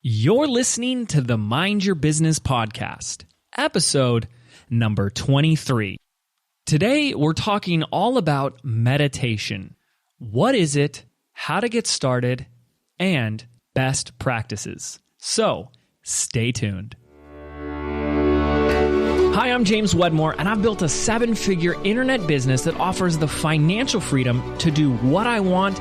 You're listening to the Mind Your Business podcast, episode number 23. Today, we're talking all about meditation. What is it, how to get started, and best practices. So, stay tuned. Hi, I'm James Wedmore, and I've built a 7-figure internet business that offers the financial freedom to do what I want,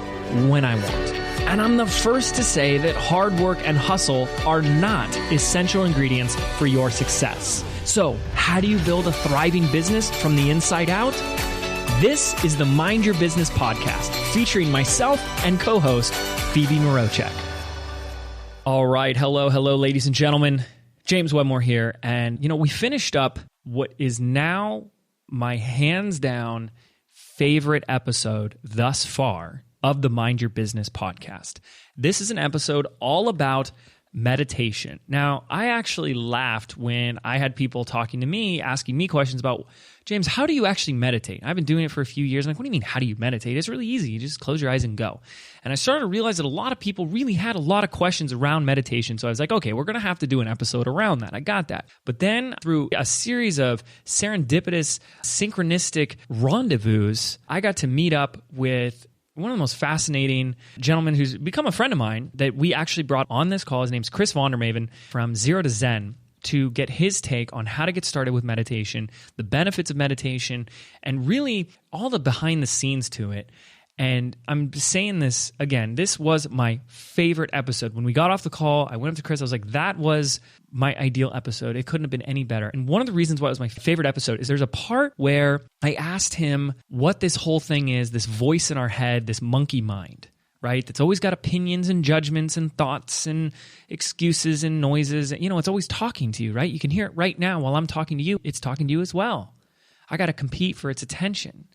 when I want. And I'm the first to say that hard work and hustle are not essential ingredients for your success. So, how do you build a thriving business from the inside out? This is the Mind Your Business podcast, featuring myself and co-host Phoebe Mroczek. All right, hello, ladies and gentlemen. James Wedmore here, and we finished up what is now my hands down favorite episode thus far of the Mind Your Business podcast. This is an episode all about meditation. Now, I actually laughed when I had people talking to me, asking me questions about, James, how do you actually meditate? I've been doing it for a few years. I'm like, what do you mean, how do you meditate? It's really easy. You just close your eyes and go. And I started to realize that a lot of people really had a lot of questions around meditation. So I was like, okay, we're going to have to do an episode around that. I got that. But then through a series of serendipitous, synchronistic rendezvous, I got to meet up with one of the most fascinating gentlemen who's become a friend of mine that we actually brought on this call. His name's Chris Vaughn from Zero to Zen, to get his take on how to get started with meditation, the benefits of meditation, and really all the behind the scenes to it. And I'm saying this again, this was my favorite episode. When we got off the call, I went up to Chris, I was like, that was my ideal episode. It couldn't have been any better. And one of the reasons why it was my favorite episode is there's a part where I asked him what this whole thing is, this voice in our head, this monkey mind, right? That's always got opinions and judgments and thoughts and excuses and noises. It's always talking to you, right? You can hear it right now while I'm talking to you. It's talking to you as well. I got to compete for its attention.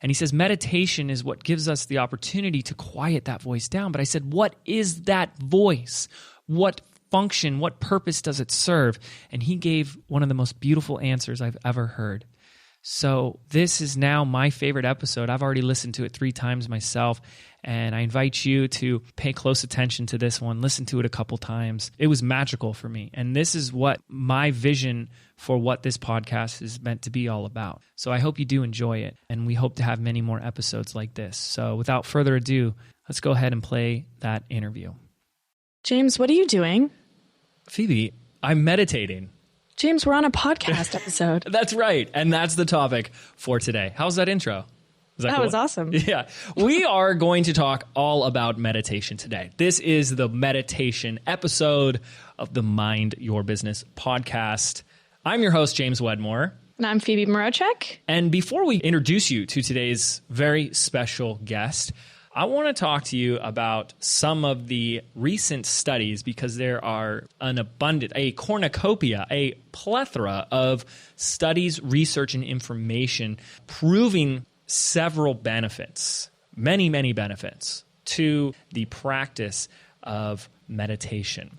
And he says meditation is what gives us the opportunity to quiet that voice down. But I said, what is that voice? What function, what purpose does it serve? And he gave one of the most beautiful answers I've ever heard. So this is now my favorite episode. I've already listened to it 3 times myself, and I invite you to pay close attention to this one. Listen to it a couple times. It was magical for me, and this is what my vision for what this podcast is meant to be all about. So I hope you do enjoy it, and we hope to have many more episodes like this. So without further ado, let's go ahead and play that interview. James, what are you doing? Phoebe, I'm meditating. James, we're on a podcast episode. That's right. And that's the topic for today. How's that intro? That was awesome. Yeah. We are going to talk all about meditation today. This is the meditation episode of the Mind Your Business podcast. I'm your host, James Wedmore. And I'm Phoebe Mroczek. And before we introduce you to today's very special guest, I want to talk to you about some of the recent studies, because there are a cornucopia, a plethora of studies, research, and information proving several benefits, many, many benefits to the practice of meditation.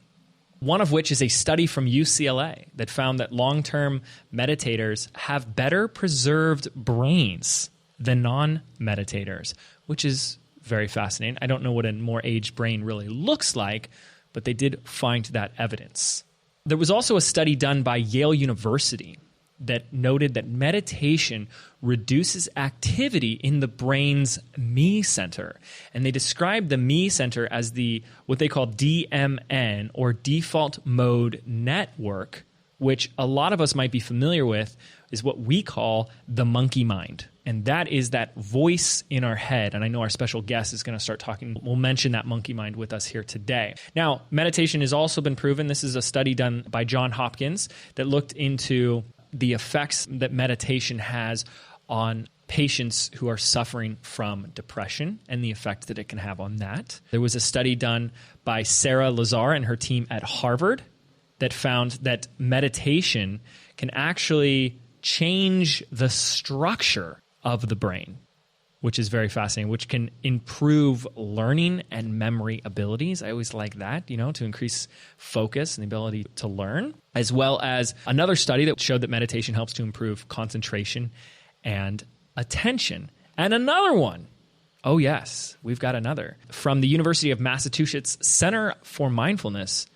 One of which is a study from UCLA that found that long-term meditators have better preserved brains than non-meditators, which is very fascinating. I don't know what a more aged brain really looks like, but they did find that evidence. There was also a study done by Yale University that noted that meditation reduces activity in the brain's me center. And they described the me center as what they call DMN, or default mode network, which a lot of us might be familiar with, is what we call the monkey mind. And that is that voice in our head. And I know our special guest is going to start talking. We'll mention that monkey mind with us here today. Now, meditation has also been proven. This is a study done by Johns Hopkins that looked into the effects that meditation has on patients who are suffering from depression and the effect that it can have on that. There was a study done by Sarah Lazar and her team at Harvard that found that meditation can actually change the structure of the brain, which is very fascinating, which can improve learning and memory abilities. I always like that, to increase focus and the ability to learn, as well as another study that showed that meditation helps to improve concentration and attention. And another one, oh yes, we've got another, from the University of Massachusetts Center for Mindfulness,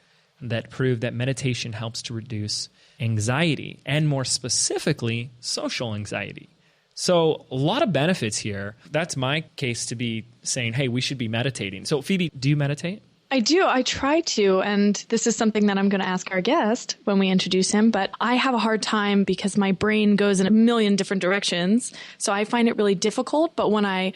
that proved that meditation helps to reduce anxiety, and more specifically, social anxiety. So a lot of benefits here. That's my case to be saying, hey, we should be meditating. So Phoebe, do you meditate? I do. I try to. And this is something that I'm going to ask our guest when we introduce him. But I have a hard time because my brain goes in a million different directions. So I find it really difficult. But when I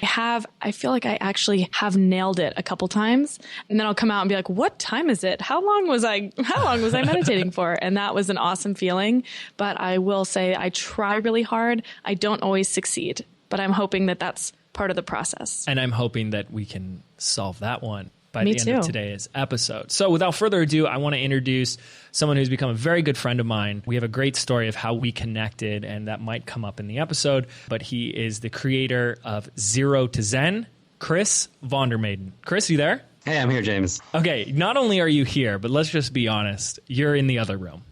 feel like I actually have nailed it a couple times. And then I'll come out and be like, what time is it? How long was I meditating for? And that was an awesome feeling. But I will say I try really hard. I don't always succeed. But I'm hoping that that's part of the process. And I'm hoping that we can solve that one by the end of today's episode. So without further ado, I want to introduce someone who's become a very good friend of mine. We have a great story of how we connected, and that might come up in the episode, but he is the creator of Zero to Zen, Chris Mehden. Chris, you there? Hey, I'm here, James. Okay, not only are you here, but let's just be honest, you're in the other room.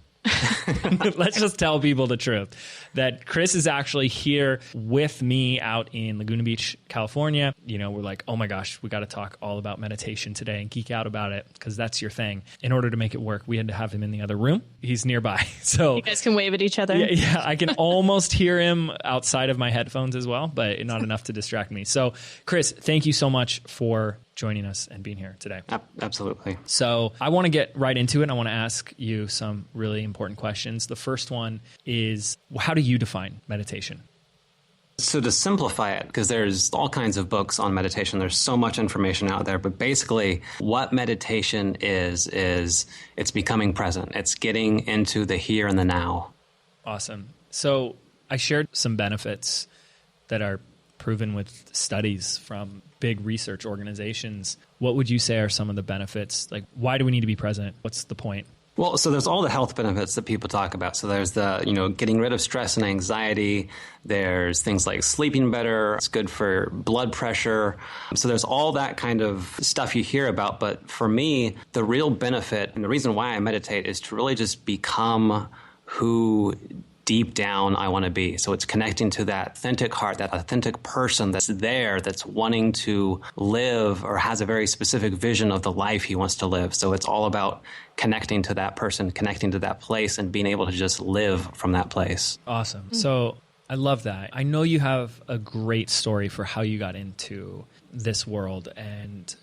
Let's just tell people the truth that Chris is actually here with me out in Laguna Beach, California. You know, we're like, oh my gosh, we got to talk all about meditation today and geek out about it because that's your thing. In order to make it work, we had to have him in the other room. He's nearby. So you guys can wave at each other. Yeah, I can almost hear him outside of my headphones as well, but not enough to distract me. So Chris, thank you so much for joining us and being here today. Absolutely. So I want to get right into it. I want to ask you some really important questions. The first one is, how do you define meditation? So to simplify it, because there's all kinds of books on meditation, there's so much information out there, but basically what meditation is it's becoming present. It's getting into the here and the now. Awesome. So I shared some benefits that are proven with studies from big research organizations. What would you say are some of the benefits? Like, why do we need to be present? What's the point? Well, so there's all the health benefits that people talk about. So there's the, getting rid of stress and anxiety. There's things like sleeping better. It's good for blood pressure. So there's all that kind of stuff you hear about. But for me, the real benefit and the reason why I meditate is to really just become who deep down I want to be. So it's connecting to that authentic heart, that authentic person that's there, that's wanting to live or has a very specific vision of the life he wants to live. So it's all about connecting to that person, connecting to that place, and being able to just live from that place. Awesome. So I love that. I know you have a great story for how you got into this world, and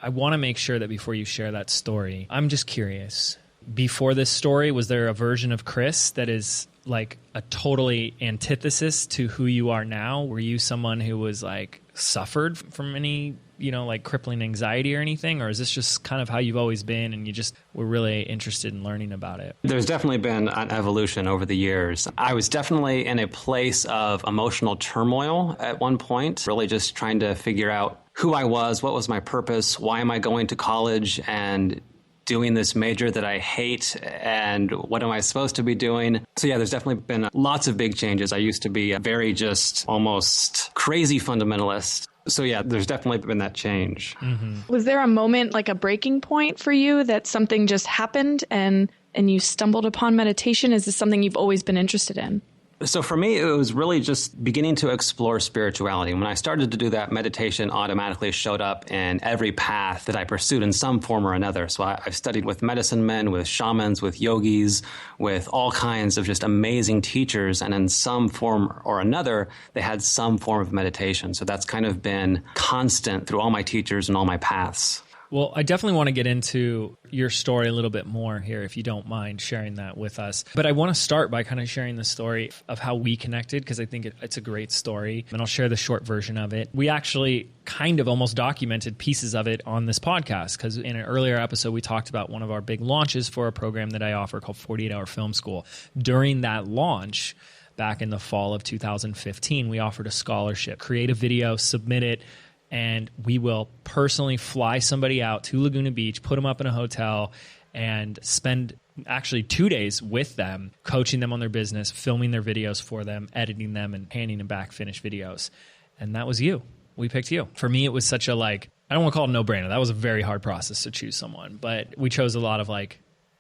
I want to make sure that before you share that story, I'm just curious. Before this story, was there a version of Chris that is like a totally antithesis to who you are now? Were you someone who was like suffered from any, like crippling anxiety or anything? Or is this just kind of how you've always been and you just were really interested in learning about it? There's definitely been an evolution over the years. I was definitely in a place of emotional turmoil at one point, really just trying to figure out who I was, what was my purpose, why am I going to college and doing this major that I hate, and what am I supposed to be doing? So yeah, there's definitely been lots of big changes. I used to be a very just almost crazy fundamentalist. So yeah, there's definitely been that change. Mm-hmm. Was there a moment, like a breaking point for you, that something just happened and you stumbled upon meditation? Is this something you've always been interested in? So for me, it was really just beginning to explore spirituality. When I started to do that, meditation automatically showed up in every path that I pursued in some form or another. So I've studied with medicine men, with shamans, with yogis, with all kinds of just amazing teachers. And in some form or another, they had some form of meditation. So that's kind of been constant through all my teachers and all my paths. Well, I definitely want to get into your story a little bit more here, if you don't mind sharing that with us. But I want to start by kind of sharing the story of how we connected, because I think it's a great story. And I'll share the short version of it. We actually kind of almost documented pieces of it on this podcast, because in an earlier episode, we talked about one of our big launches for a program that I offer called 48 Hour Film School. During that launch, back in the fall of 2015, we offered a scholarship, create a video, submit it, and we will personally fly somebody out to Laguna Beach, put them up in a hotel, and spend actually 2 days with them, coaching them on their business, filming their videos for them, editing them, and handing them back finished videos. And that was you. We picked you. For me, it was such a I don't want to call it a no-brainer. That was a very hard process to choose someone. But we chose a lot of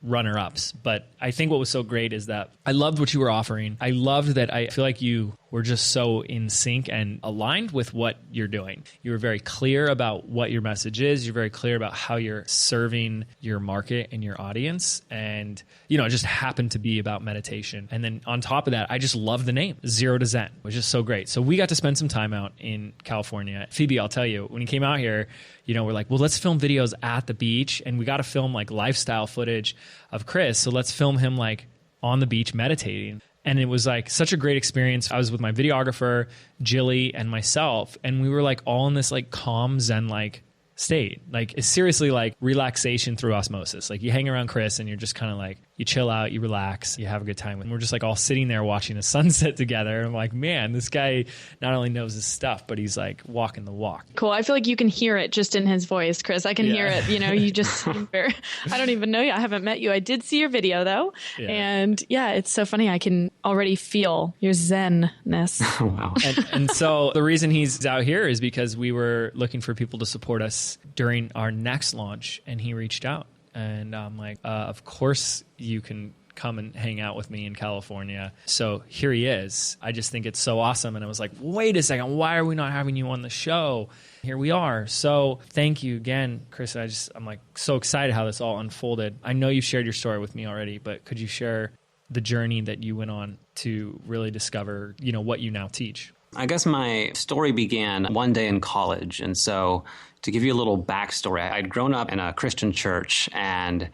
runner-ups. But I think what was so great is that I loved what you were offering. I loved that I feel like you were just so in sync and aligned with what you're doing. You were very clear about what your message is. You're very clear about how you're serving your market and your audience. And, you know, it just happened to be about meditation. And then on top of that, I just love the name, Zero to Zen, which is so great. So we got to spend some time out in California. Phoebe, I'll tell you, when you came out here, you know, we're like, well, let's film videos at the beach. And we got to film like lifestyle footage of Chris. So let's film him like on the beach meditating. And it was like such a great experience. I was with my videographer, Jilly, and myself, and we were like all in this like calm Zen-like state. Like it's seriously like relaxation through osmosis. Like you hang around Chris and you're just kind of like, you chill out, you relax, you have a good time. And we're just like all sitting there watching the sunset together. And I'm like, man, this guy not only knows his stuff, but he's like walking the walk. Cool. I feel like you can hear it just in his voice, Chris. I can hear it. You know, you just seem very, I don't even know you. I haven't met you. I did see your video though. Yeah. And yeah, it's so funny. I can already feel your Zen-ness. Wow. And so the reason he's out here is because we were looking for people to support us during our next launch, and he reached out. And I'm like, of course you can come and hang out with me in California. So here he is. I just think it's so awesome. And I was like, wait a second, why are we not having you on the show? Here we are. So thank you again, Chris. I'm like so excited how this all unfolded. I know you shared your story with me already, but could you share the journey that you went on to really discover, you know, what you now teach? I guess my story began one day in college. And so to give you a little backstory, I'd grown up in a Christian church, and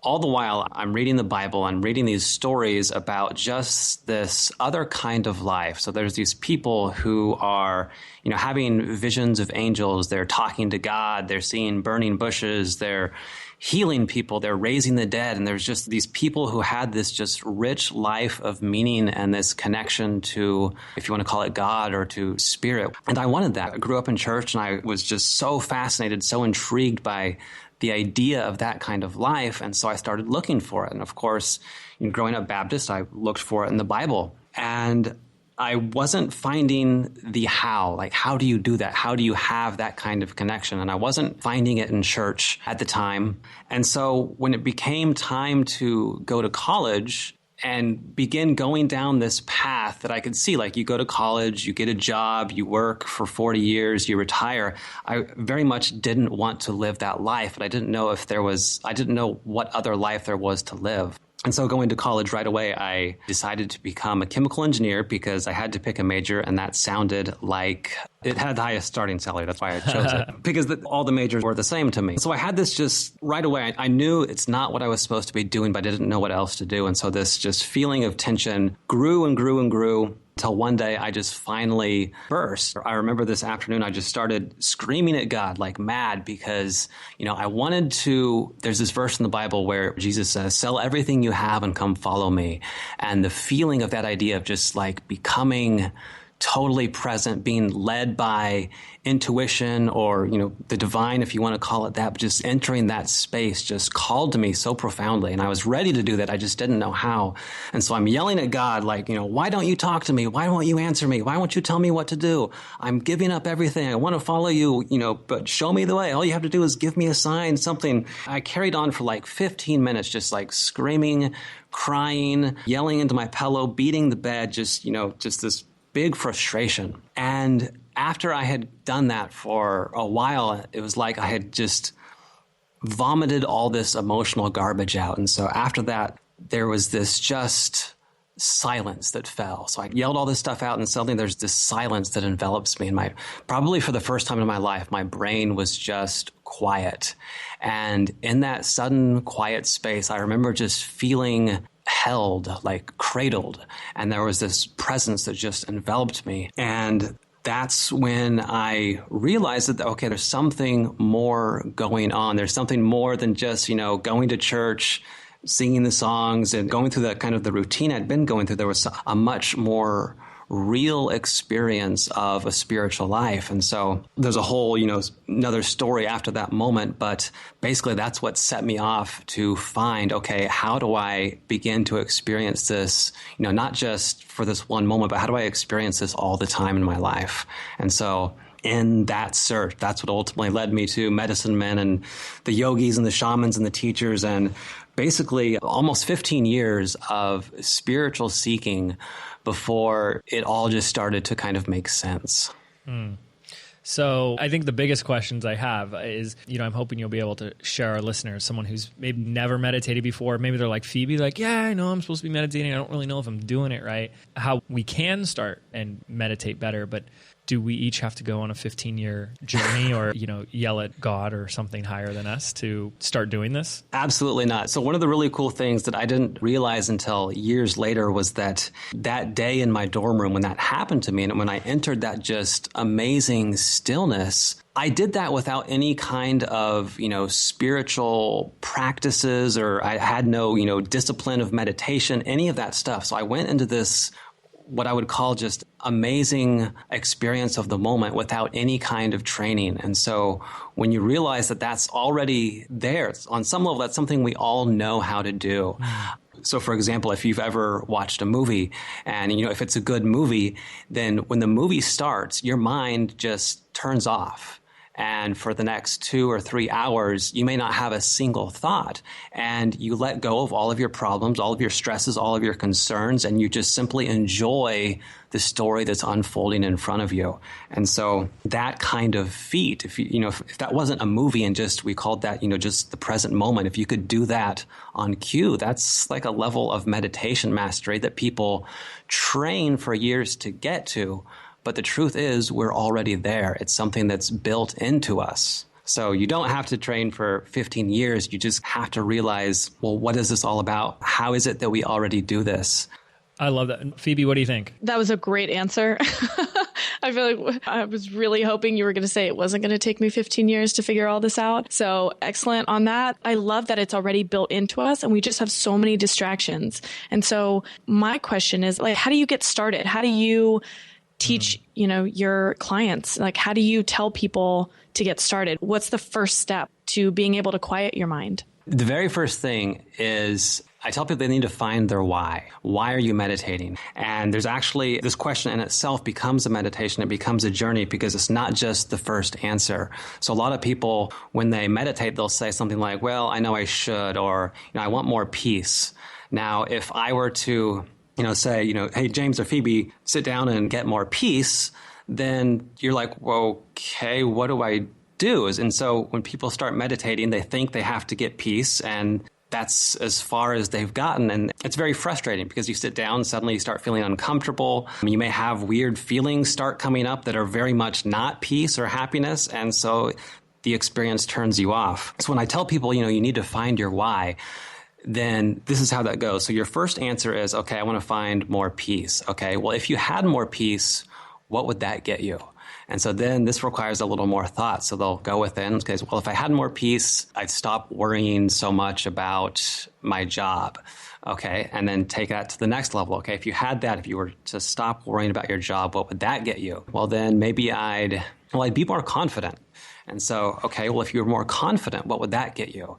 all the while I'm reading the Bible, I'm reading these stories about just this other kind of life. So there's these people who are, you know, having visions of angels. They're talking to God. They're seeing burning bushes. They're healing people, they're raising the dead. And there's just these people who had this just rich life of meaning and this connection to, if you want to call it God or to spirit. And I wanted that. I grew up in church and I was just so fascinated, so intrigued by the idea of that kind of life. And so I started looking for it. And of course, you know, growing up Baptist, I looked for it in the Bible. And I wasn't finding the how. Like, how do you do that? How do you have that kind of connection? And I wasn't finding it in church at the time. And so when it became time to go to college and begin going down this path that I could see, like you go to college, you get a job, you work for 40 years, you retire. I very much didn't want to live that life, but I didn't know what other life there was to live. And so going to college right away, I decided to become a chemical engineer because I had to pick a major, and that sounded like it had the highest starting salary. That's why I chose it, because all the majors were the same to me. So I had this just right away. I knew it's not what I was supposed to be doing, but I didn't know what else to do. And so this just feeling of tension grew and grew and grew until one day I just finally burst. I remember this afternoon, I just started screaming at God like mad because, you know, I wanted to, there's this verse in the Bible where Jesus says, sell everything you have and come follow me. And the feeling of that idea of just like becoming totally present, being led by intuition or, you know, the divine, if you want to call it that, but just entering that space just called to me so profoundly. And I was ready to do that. I just didn't know how. And so I'm yelling at God, like, you know, why don't you talk to me? Why won't you answer me? Why won't you tell me what to do? I'm giving up everything. I want to follow you, you know, but show me the way. All you have to do is give me a sign, something. I carried on for like 15 minutes, just like screaming, crying, yelling into my pillow, beating the bed, just, you know, just this big frustration. And after I had done that for a while, it was like I had just vomited all this emotional garbage out. And so after that, there was this just silence that fell. So I yelled all this stuff out, and suddenly there's this silence that envelops me. And probably for the first time in my life, my brain was just quiet. And in that sudden quiet space, I remember just feeling held, like cradled. And there was this presence that just enveloped me. And that's when I realized that, okay, there's something more going on. There's something more than just, you know, going to church, singing the songs and going through that kind of the routine I'd been going through. There was a much more real experience of a spiritual life. And so there's a whole, you know, another story after that moment. But basically that's what set me off to find, okay, how do I begin to experience this, you know, not just for this one moment, but how do I experience this all the time in my life? And so in that search. That's what ultimately led me to medicine men and the yogis and the shamans and the teachers, and basically almost 15 years of spiritual seeking before it all just started to kind of make sense. So I think the biggest questions I have is, I'm hoping you'll be able to share our listeners, someone who's maybe never meditated before. Maybe they're like Phoebe, like, yeah, I know I'm supposed to be meditating. I don't really know if I'm doing it right. How we can start and meditate better, but do we each have to go on a 15-year journey or, yell at God or something higher than us to start doing this? Absolutely not. So one of the really cool things that I didn't realize until years later was that day in my dorm room when that happened to me, and when I entered that just amazing stillness, I did that without any kind of, spiritual practices, or I had no, discipline of meditation, any of that stuff. So I went into this, what I would call just amazing experience of the moment without any kind of training. And so when you realize that that's already there, on some level, that's something we all know how to do. So, for example, if you've ever watched a movie and, if it's a good movie, then when the movie starts, your mind just turns off. And for the next 2 or 3 hours, you may not have a single thought. And you let go of all of your problems, all of your stresses, all of your concerns, and you just simply enjoy the story that's unfolding in front of you. And so that kind of feat, if that wasn't a movie and just we called that, just the present moment, if you could do that on cue, that's like a level of meditation mastery that people train for years to get to. But the truth is, we're already there. It's something that's built into us. So you don't have to train for 15 years. You just have to realize, well, what is this all about? How is it that we already do this? I love that. Phoebe, what do you think? That was a great answer. I feel like I was really hoping you were going to say it wasn't going to take me 15 years to figure all this out. So excellent on that. I love that it's already built into us and we just have so many distractions. And so my question is, how do you get started? How do you teach, your clients? How do you tell people to get started? What's the first step to being able to quiet your mind? The very first thing is I tell people they need to find their why. Why are you meditating? And there's actually, this question in itself becomes a meditation. It becomes a journey because it's not just the first answer. So a lot of people, when they meditate, they'll say something like, well, I know I should, or, I want more peace. Now, if I were to say, hey, James or Phoebe, sit down and get more peace, then you're like, well, okay, what do I do? And so when people start meditating, they think they have to get peace, and that's as far as they've gotten. And it's very frustrating because you sit down, suddenly you start feeling uncomfortable. You may have weird feelings start coming up that are very much not peace or happiness. And so the experience turns you off. So when I tell people, you need to find your why, then this is how that goes. So your first answer is, okay, I want to find more peace. Okay, well, if you had more peace, what would that get you? And so then this requires a little more thought. So they'll go within, okay, well, if I had more peace, I'd stop worrying so much about my job. Okay, and then take that to the next level. Okay, if you had that, if you were to stop worrying about your job, what would that get you? Well, then maybe I'd be more confident. And so, okay, well, if you were more confident, what would that get you?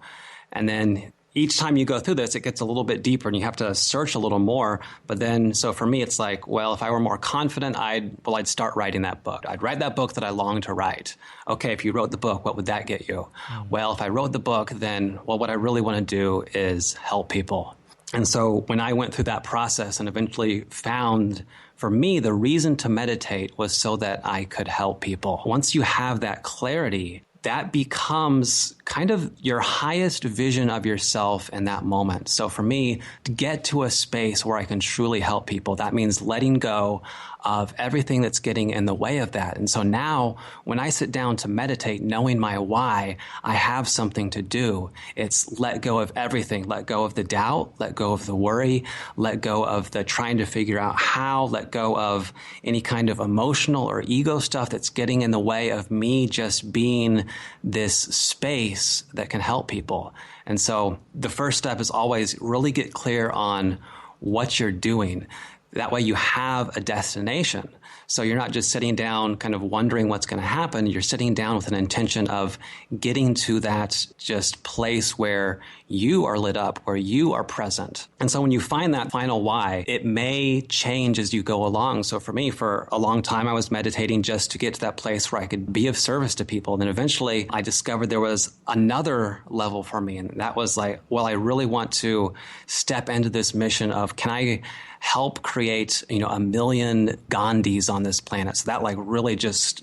And then each time you go through this, it gets a little bit deeper and you have to search a little more. But then, so for me, it's like, well, if I were more confident, I'd start writing that book. I'd write that book that I long to write. Okay, if you wrote the book, what would that get you? Well, if I wrote the book, then, what I really want to do is help people. And so when I went through that process and eventually found, for me, the reason to meditate was so that I could help people. Once you have that clarity, that becomes kind of your highest vision of yourself in that moment. So for me, to get to a space where I can truly help people, that means letting go of everything that's getting in the way of that. And so now when I sit down to meditate, knowing my why, I have something to do. It's let go of everything. Let go of the doubt, let go of the worry, let go of the trying to figure out how, let go of any kind of emotional or ego stuff that's getting in the way of me just being this space that can help people. And so the first step is always really get clear on what you're doing. That way you have a destination. So you're not just sitting down kind of wondering what's going to happen. You're sitting down with an intention of getting to that just place where you are lit up, where you are present. And so when you find that final why, it may change as you go along. So for me, for a long time, I was meditating just to get to that place where I could be of service to people. And then eventually I discovered there was another level for me. And that was like, well, I really want to step into this mission of, can I help create, 1 million Gandhis on this planet? So that like really just,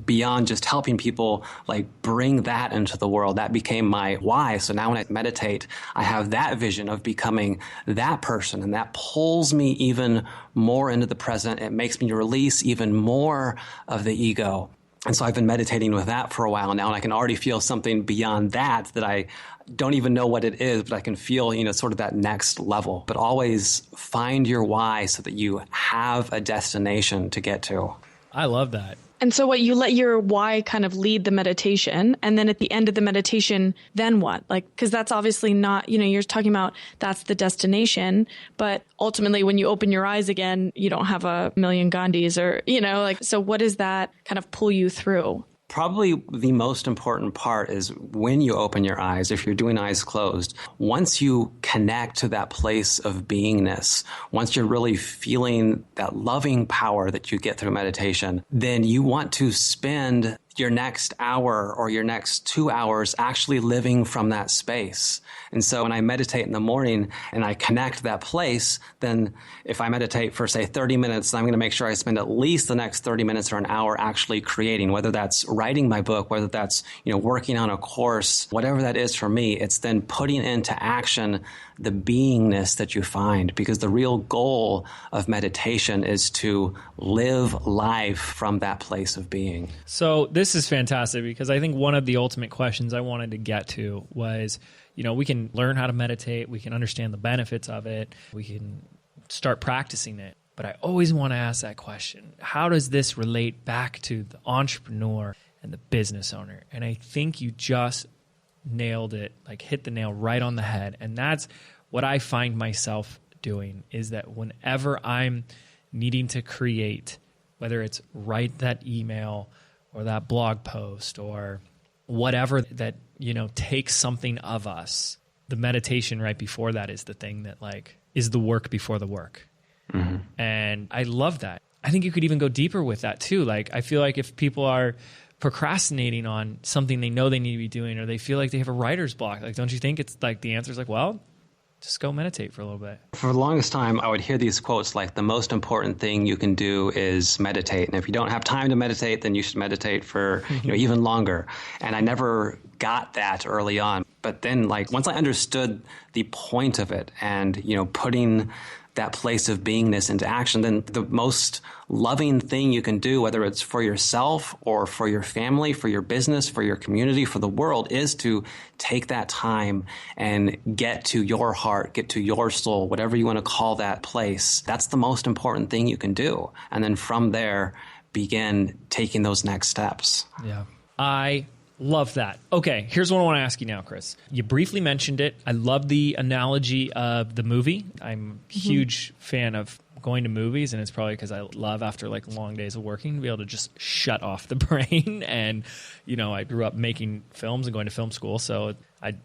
beyond just helping people, like bring that into the world. That became my why. So now when I meditate, I have that vision of becoming that person, and that pulls me even more into the present. It makes me release even more of the ego. And so I've been meditating with that for a while now, and I can already feel something beyond that I don't even know what it is, but I can feel, sort of that next level. But always find your why so that you have a destination to get to. I love that. And so what, you let your why kind of lead the meditation, and then at the end of the meditation, then what? Like, because that's obviously not, you're talking about that's the destination, but ultimately when you open your eyes again, you don't have 1 million Gandhis or, so what does that kind of pull you through? Probably the most important part is when you open your eyes, if you're doing eyes closed, once you connect to that place of beingness, once you're really feeling that loving power that you get through meditation, then you want to spend your next hour or your next 2 hours actually living from that space. And so when I meditate in the morning and I connect that place, then if I meditate for, say, 30 minutes, I'm going to make sure I spend at least the next 30 minutes or an hour actually creating, whether that's writing my book, whether that's, working on a course, whatever that is for me, it's then putting into action the beingness that you find, because the real goal of meditation is to live life from that place of being. So this is fantastic, because I think one of the ultimate questions I wanted to get to was, we can learn how to meditate, we can understand the benefits of it, we can start practicing it. But I always want to ask that question. How does this relate back to the entrepreneur and the business owner? And I think you just nailed it, like hit the nail right on the head. And that's what I find myself doing, is that whenever I'm needing to create, whether it's write that email or that blog post or whatever that, takes something of us, the meditation right before that is the thing that like is the work before the work. Mm-hmm. And I love that. I think you could even go deeper with that too. Like, I feel like if people are procrastinating on something they know they need to be doing, or they feel like they have a writer's block, like, don't you think it's like the answer is like, well, just go meditate for a little bit? For the longest time, I would hear these quotes like, the most important thing you can do is meditate. And if you don't have time to meditate, then you should meditate for even longer. And I never got that early on. But then like once I understood the point of it and, putting that place of beingness into action, then the most loving thing you can do, whether it's for yourself or for your family, for your business, for your community, for the world, is to take that time and get to your heart, get to your soul, whatever you want to call that place. That's the most important thing you can do. And then from there, begin taking those next steps. Yeah. I love that. Okay, here's what I want to ask you now, Chris. You briefly mentioned it. I love the analogy of the movie. I'm a huge fan of going to movies, and it's probably because I love, after like long days of working, to be able to just shut off the brain. And, I grew up making films and going to film school, so I,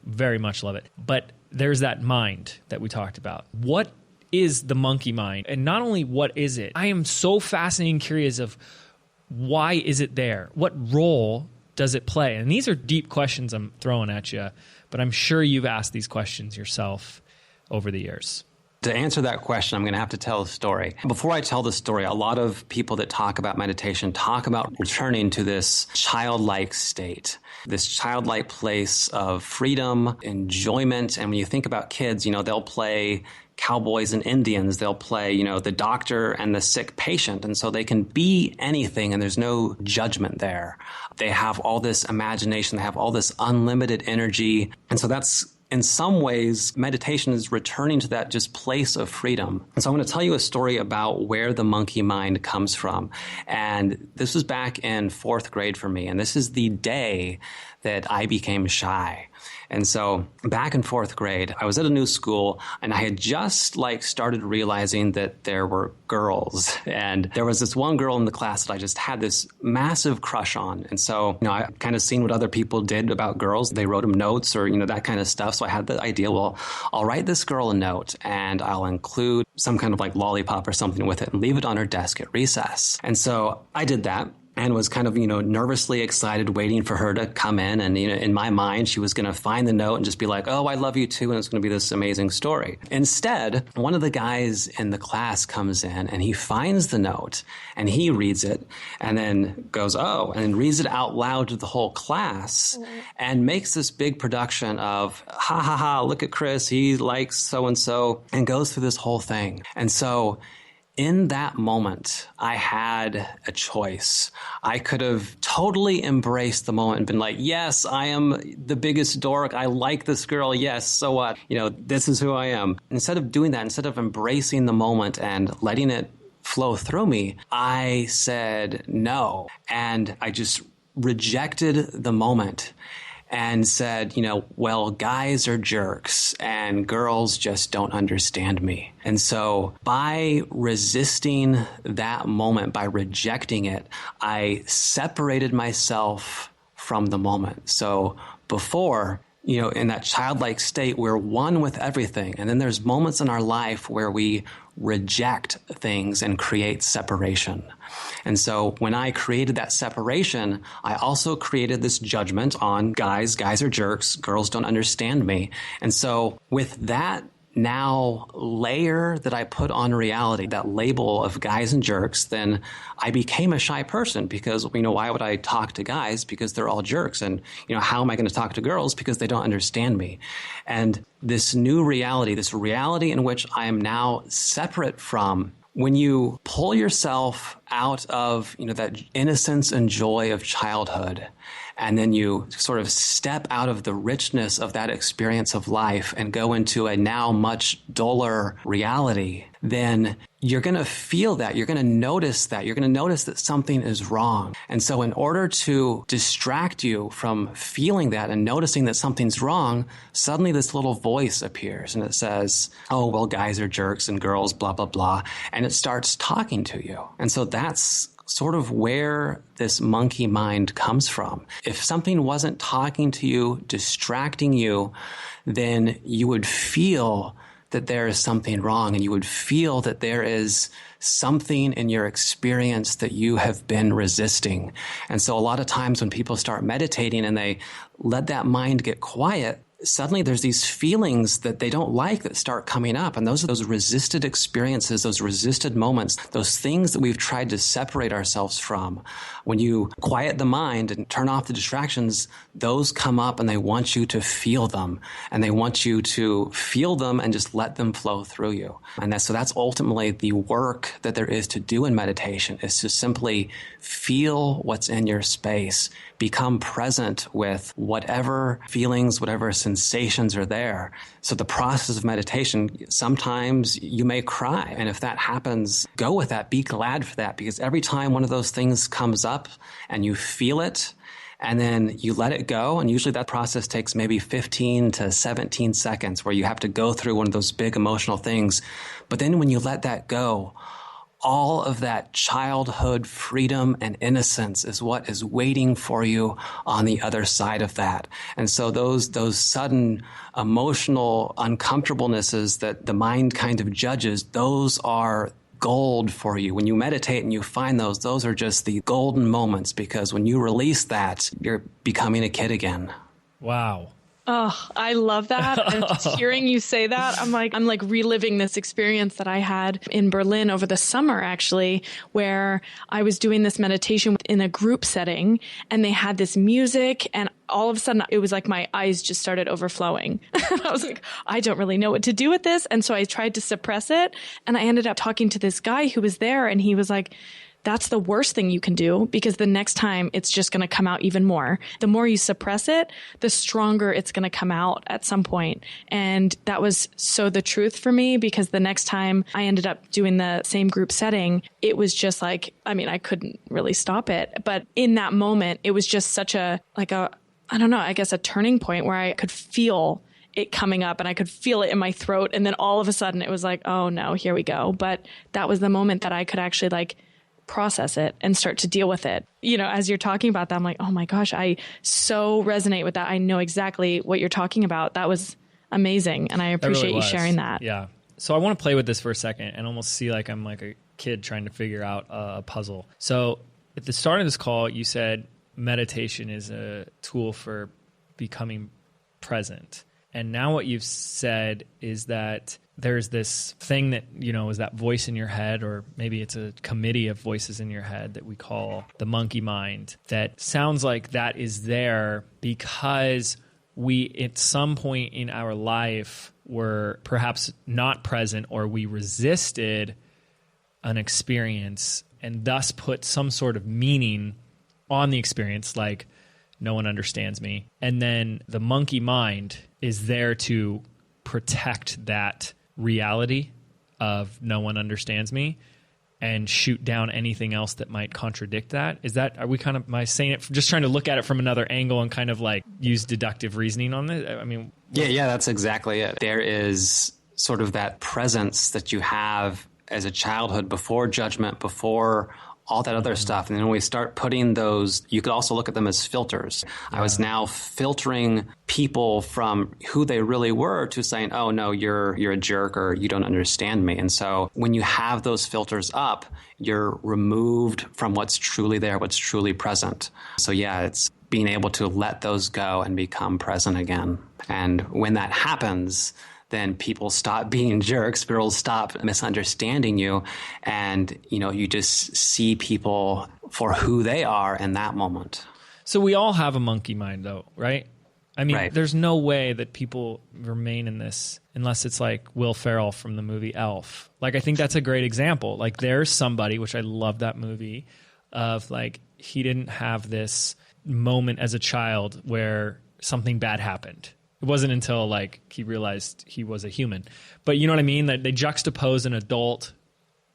very much love it. But there's that mind that we talked about. What is the monkey mind? And not only what is it, I am so fascinated and curious of why is it there? What role does it play? And these are deep questions I'm throwing at you, but I'm sure you've asked these questions yourself over the years. To answer that question, I'm going to have to tell a story. Before I tell the story, a lot of people that talk about meditation talk about returning to this childlike state, this childlike place of freedom, enjoyment. And when you think about kids, they'll play cowboys and Indians. They'll play, the doctor and the sick patient. And so they can be anything, and there's no judgment there. They have all this imagination. They have all this unlimited energy. And so that's, in some ways, meditation is returning to that just place of freedom. And so I'm going to tell you a story about where the monkey mind comes from. And this was back in 4th grade for me. And this is the day that I became shy. And so back in fourth grade, I was at a new school and I had just started realizing that there were girls. And there was this one girl in the class that I just had this massive crush on. And so, I kind of seen what other people did about girls. They wrote them notes or, that kind of stuff. So I had the idea, well, I'll write this girl a note and I'll include some kind of lollipop or something with it and leave it on her desk at recess. And so I did that. And was kind of, nervously excited, waiting for her to come in. And, in my mind, she was going to find the note and just be like, oh, I love you too. And it's going to be this amazing story. Instead, one of the guys in the class comes in and he finds the note and he reads it and then goes, oh, and reads it out loud to the whole class and makes this big production of, ha ha ha, look at Chris. He likes so-and-so, and goes through this whole thing. And so in that moment, I had a choice. I could have totally embraced the moment and been like, yes, I am the biggest dork. I like this girl. Yes, so what? This is who I am. Instead of doing that, instead of embracing the moment and letting it flow through me, I said no. And I just rejected the moment and said, well, guys are jerks and girls just don't understand me. And so by resisting that moment, by rejecting it, I separated myself from the moment. So before, in that childlike state, we're one with everything. And then there's moments in our life where we reject things and create separation. And so when I created that separation, I also created this judgment on guys are jerks, girls don't understand me. And so with that now layer that I put on reality, that label of guys and jerks, then I became a shy person because, why would I talk to guys? Because they're all jerks. And, how am I going to talk to girls? Because they don't understand me. And this new reality, this reality in which I am now separate from, when you pull yourself out of, that innocence and joy of childhood, and then you sort of step out of the richness of that experience of life and go into a now much duller reality, then you're going to feel that. You're going to notice that. You're going to notice that something is wrong. And so in order to distract you from feeling that and noticing that something's wrong, suddenly this little voice appears and it says, oh, well, guys are jerks and girls, blah, blah, blah. And it starts talking to you. And so that's sort of where this monkey mind comes from. If something wasn't talking to you, distracting you, then you would feel that there is something wrong, and you would feel that there is something in your experience that you have been resisting. And so a lot of times when people start meditating and they let that mind get quiet, suddenly there's these feelings that they don't like that start coming up. And those are those resisted experiences, those resisted moments, those things that we've tried to separate ourselves from. When you quiet the mind and turn off the distractions, those come up and they want you to feel them. And they want you to feel them and just let them flow through you. And so that's ultimately the work that there is to do in meditation, is to simply feel what's in your space. Become present with whatever feelings, whatever sensations are there. So the process of meditation, sometimes you may cry. And if that happens, go with that. Be glad for that. Because every time one of those things comes up and you feel it, and then you let it go, and usually that process takes maybe 15 to 17 seconds where you have to go through one of those big emotional things. But then when you let that go, all of that childhood freedom and innocence is what is waiting for you on the other side of that. And so those sudden emotional uncomfortablenesses that the mind kind of judges, those are gold for you. When you meditate and you find those are just the golden moments, because when you release that, you're becoming a kid again. Wow. Oh, I love that. And just hearing you say that, I'm like reliving this experience that I had in Berlin over the summer, actually, where I was doing this meditation in a group setting and they had this music, and all of a sudden it was like my eyes just started overflowing. I was like, I don't really know what to do with this. And so I tried to suppress it, and I ended up talking to this guy who was there, and he was like, that's the worst thing you can do, because the next time it's just going to come out even more. The more you suppress it, the stronger it's going to come out at some point. And that was so the truth for me, because the next time I ended up doing the same group setting, it was just like, I couldn't really stop it. But in that moment, it was just such a I don't know, I guess a turning point where I could feel it coming up and I could feel it in my throat. And then all of a sudden it was like, oh no, here we go. But that was the moment that I could actually like process it and start to deal with it. You know, as you're talking about that, I'm like, oh my gosh, I so resonate with that. I know exactly what you're talking about. That was amazing. And I appreciate you sharing that. Yeah. So I want to play with this for a second and almost see like I'm like a kid trying to figure out a puzzle. So at the start of this call, you said meditation is a tool for becoming present. And now what you've said is that there's this thing that, you know, is that voice in your head, or maybe it's a committee of voices in your head that we call the monkey mind, that sounds like that is there because we, at some point in our life, were perhaps not present, or we resisted an experience and thus put some sort of meaning on the experience, like no one understands me. And then the monkey mind is there to protect that reality of no one understands me and shoot down anything else that might contradict that. Is that, are we kind of, am I saying it, just trying to look at it from another angle and kind of like use deductive reasoning on it? I mean, yeah, that's exactly it. There is sort of that presence that you have as a childhood before judgment, before all that other stuff. And then when we start putting those, you could also look at them as filters. I was now filtering people from who they really were to saying, oh no, you're a jerk, or you don't understand me. And so when you have those filters up, you're removed from what's truly there, what's truly present. So yeah, it's being able to let those go and become present again. And when that happens, then people stop being jerks, people stop misunderstanding you, and, you know, you just see people for who they are in that moment. So we all have a monkey mind though, right? I mean, Right. There's no way that people remain in this unless it's like Will Ferrell from the movie Elf. Like, I think that's a great example. Like, there's somebody, which I love that movie, of like, he didn't have this moment as a child where something bad happened. It wasn't until like he realized he was a human. But you know what I mean? That they juxtapose an adult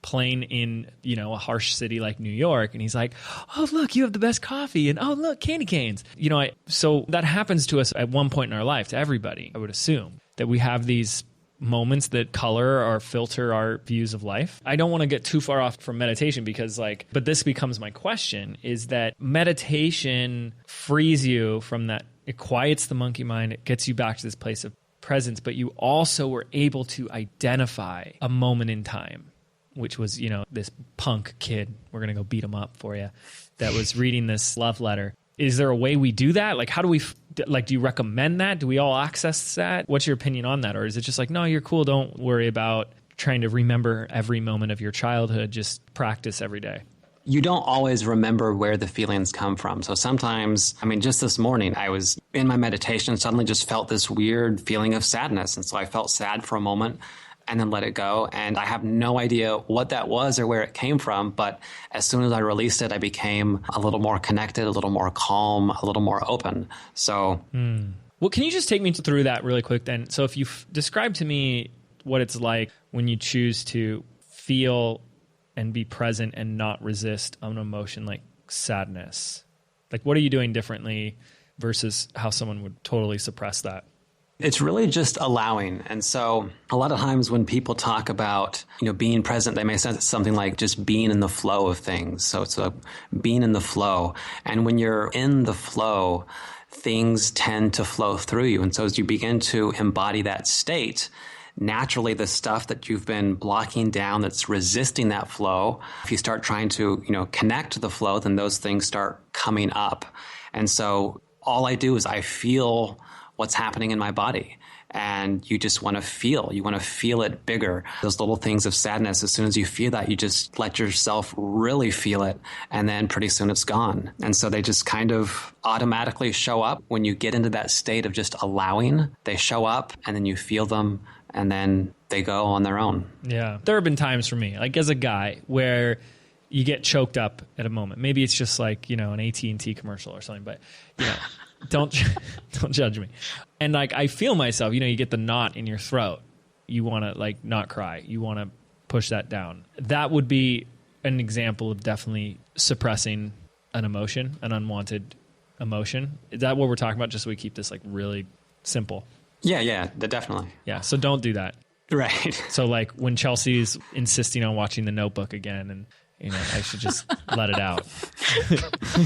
playing in, you know, a harsh city like New York, and he's like, oh, look, you have the best coffee, and oh, look, candy canes. You know, so that happens to us at one point in our life, to everybody, I would assume, that we have these moments that color or filter our views of life. I don't want to get too far off from meditation because like, but this becomes my question, is that meditation frees you from that. It quiets the monkey mind. It gets you back to this place of presence, but you also were able to identify a moment in time, which was, you know, this punk kid, we're going to go beat him up for you, that was reading this love letter. Is there a way we do that? Like, how do we, like, do you recommend that? Do we all access that? What's your opinion on that? Or is it just like, no, you're cool. Don't worry about trying to remember every moment of your childhood. Just practice every day. You don't always remember where the feelings come from. So sometimes, I mean, just this morning, I was in my meditation, suddenly just felt this weird feeling of sadness. And so I felt sad for a moment and then let it go. And I have no idea what that was or where it came from. But as soon as I released it, I became a little more connected, a little more calm, a little more open. So. Well, can you just take me through that really quick then? So if you describe to me what it's like when you choose to feel and be present and not resist an emotion like sadness. Like, what are you doing differently versus how someone would totally suppress that? It's really just allowing. And so a lot of times when people talk about, you know, being present, they may say something like just being in the flow of things. So it's a being in the flow. And when you're in the flow, things tend to flow through you. And so as you begin to embody that state, naturally the stuff that you've been blocking down that's resisting that flow, if you start trying to, you know, connect to the flow, then those things start coming up. And so all I do is I feel what's happening in my body. And you just want to feel. You want to feel it bigger. Those little things of sadness, as soon as you feel that, you just let yourself really feel it. And then pretty soon it's gone. And so they just kind of automatically show up. When you get into that state of just allowing, they show up and then you feel them and then they go on their own. Yeah. There have been times for me, like as a guy, where you get choked up at a moment. Maybe it's just like, you know, an AT&T commercial or something, but, you know, don't judge me. And like, I feel myself, you know, you get the knot in your throat. You want to like not cry. You want to push that down. That would be an example of definitely suppressing an emotion, an unwanted emotion. Is that what we're talking about? Just so we keep this like really simple. Yeah, definitely. Yeah. So don't do that. Right. So like when Chelsea's insisting on watching The Notebook again, and I should just let it out.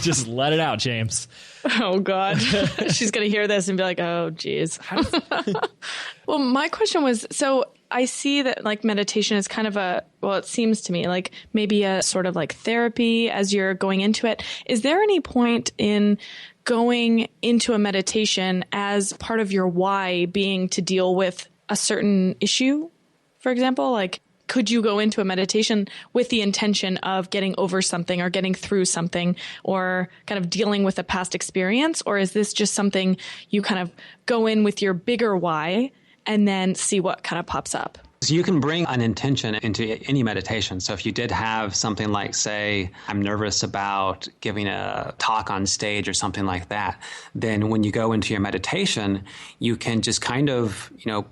Just let it out, James. Oh God. She's going to hear this and be like, oh geez. Well, my question was, so I see that like meditation is kind of it seems to me like maybe a sort of like therapy as you're going into it. Is there any point in going into a meditation as part of your why being to deal with a certain issue, for example? Like, could you go into a meditation with the intention of getting over something or getting through something or kind of dealing with a past experience? Or is this just something you kind of go in with your bigger why and then see what kind of pops up? So you can bring an intention into any meditation. So if you did have something like, say, I'm nervous about giving a talk on stage or something like that, then when you go into your meditation, you can just kind of,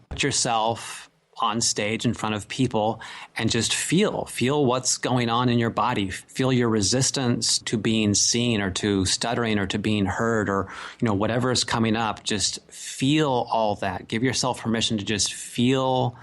put yourself on stage in front of people and just feel what's going on in your body. Feel your resistance to being seen or to stuttering or to being heard or, whatever is coming up. Just feel all that. Give yourself permission to just feel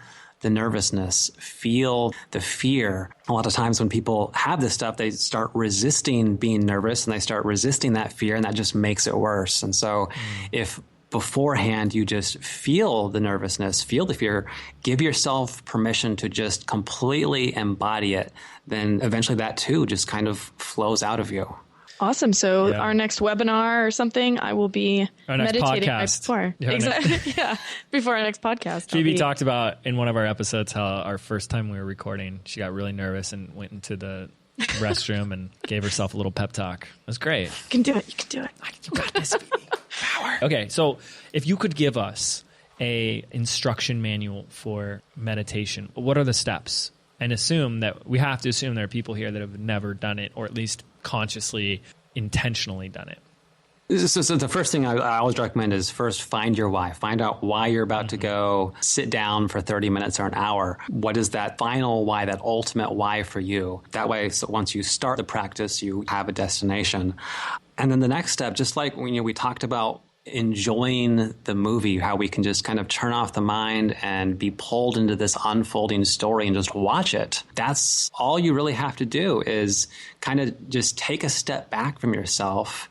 the nervousness, feel the fear. A lot of times when people have this stuff, they start resisting being nervous and they start resisting that fear, and that just makes it worse. And so if beforehand you just feel the nervousness, feel the fear, give yourself permission to just completely embody it, then eventually that too just kind of flows out of you. Awesome. So our next webinar or something, I will be meditating right before. Exactly. Yeah. Before our next podcast. Phoebe talked about in one of our episodes how our first time we were recording, she got really nervous and went into the restroom and gave herself a little pep talk. It was great. You can do it. You can do it. You got this, Phoebe. Power. Okay. So if you could give us a instruction manual for meditation, what are the steps? And we have to assume there are people here that have never done it, or at least consciously, intentionally done it. So the first thing I always recommend is first find your why. Find out why you're about to go sit down for 30 minutes or an hour. What is that final why, that ultimate why for you? That way, so once you start the practice, you have a destination. And then the next step, just like we talked about enjoying the movie, how we can just kind of turn off the mind and be pulled into this unfolding story and just watch it. That's all you really have to do, is kind of just take a step back from yourself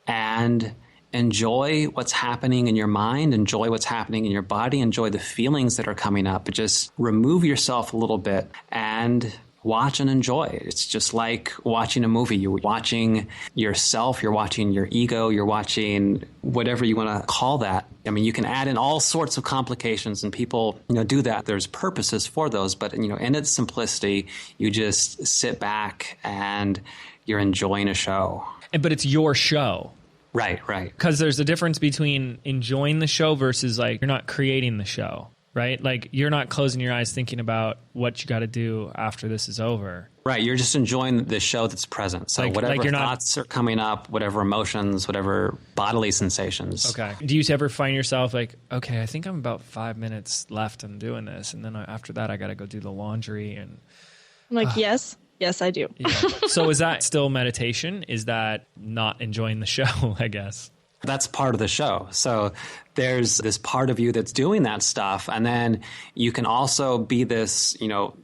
and enjoy what's happening in your mind, enjoy what's happening in your body, enjoy the feelings that are coming up. But just remove yourself a little bit and watch and enjoy. It's just like watching a movie. You're watching yourself, you're watching your ego, you're watching whatever you want to call that. I mean, you can add in all sorts of complications, and people, do that. There's purposes for those, but in its simplicity, you just sit back and you're enjoying a show. But it's your show. Right. Because there's a difference between enjoying the show versus like you're not creating the show, right? Like you're not closing your eyes thinking about what you got to do after this is over. Right. You're just enjoying the show that's present. So whatever thoughts are coming up, whatever emotions, whatever bodily sensations. Okay. Do you ever find yourself like, okay, I think I'm about 5 minutes left in doing this, and then after that I got to go do the laundry, and I'm like, yes. Yes, I do. Yeah. So is that still meditation? Is that not enjoying the show, I guess? That's part of the show. So there's this part of you that's doing that stuff. And then you can also be this,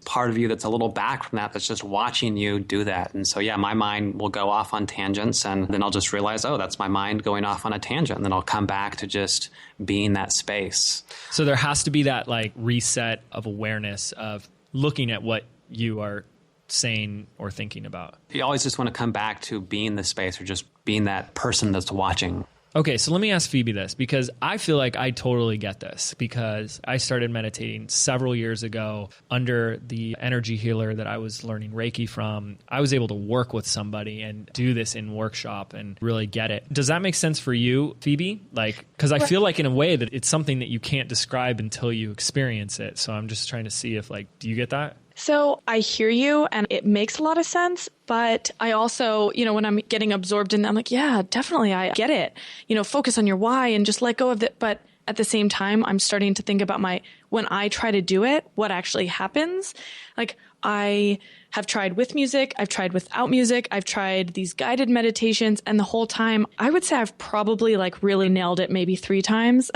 part of you that's a little back from that, that's just watching you do that. And so, my mind will go off on tangents, and then I'll just realize, oh, that's my mind going off on a tangent. And then I'll come back to just being that space. So there has to be that like reset of awareness of looking at what you are saying or thinking about. You always just want to come back to being the space, or just being that person that's watching. Okay, so let me ask Phoebe this, because I feel like I totally get this, because I started meditating several years ago under the energy healer that I was learning Reiki from. I was able to work with somebody and do this in workshop and really get it. Does that make sense for you, Phoebe? Like, because I feel like in a way that it's something that you can't describe until you experience it. So I'm just trying to see if do you get that? So I hear you, and it makes a lot of sense. But I also, when I'm getting absorbed in, I'm like, yeah, definitely, I get it. Focus on your why and just let go of it. But at the same time, I'm starting to think about when I try to do it, what actually happens. Like I have tried with music, I've tried without music, I've tried these guided meditations, and the whole time I would say I've probably like really nailed it maybe 3 times.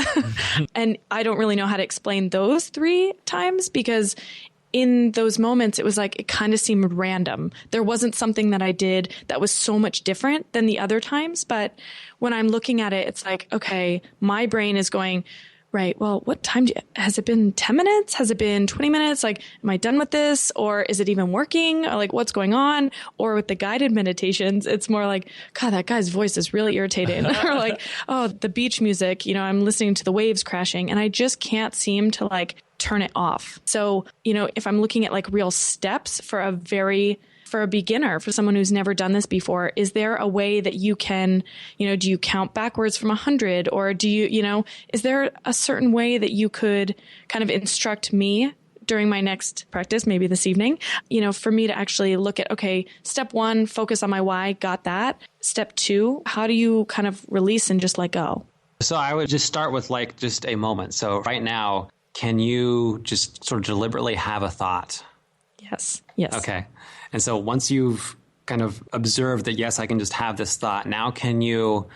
And I don't really know how to explain those 3 times because in those moments, it was like, it kind of seemed random. There wasn't something that I did that was so much different than the other times. But when I'm looking at it, it's like, okay, my brain is going, right, well, what time has it been 10 minutes? Has it been 20 minutes? Like, am I done with this? Or is it even working? Or like, what's going on? Or with the guided meditations, it's more like, God, that guy's voice is really irritating. Or like, oh, the beach music, I'm listening to the waves crashing and I just can't seem to like turn it off. So, if I'm looking at like real steps for a beginner, for someone who's never done this before, is there a way that you can, do you count backwards from 100 or do you, is there a certain way that you could kind of instruct me during my next practice, maybe this evening, for me to actually look at, okay, step 1, focus on my why, got that. Step 2, how do you kind of release and just let go? So I would just start with like just a moment. So right now, can you just sort of deliberately have a thought? Yes. Okay. And so once you've kind of observed that, yes, I can just have this thought, now can you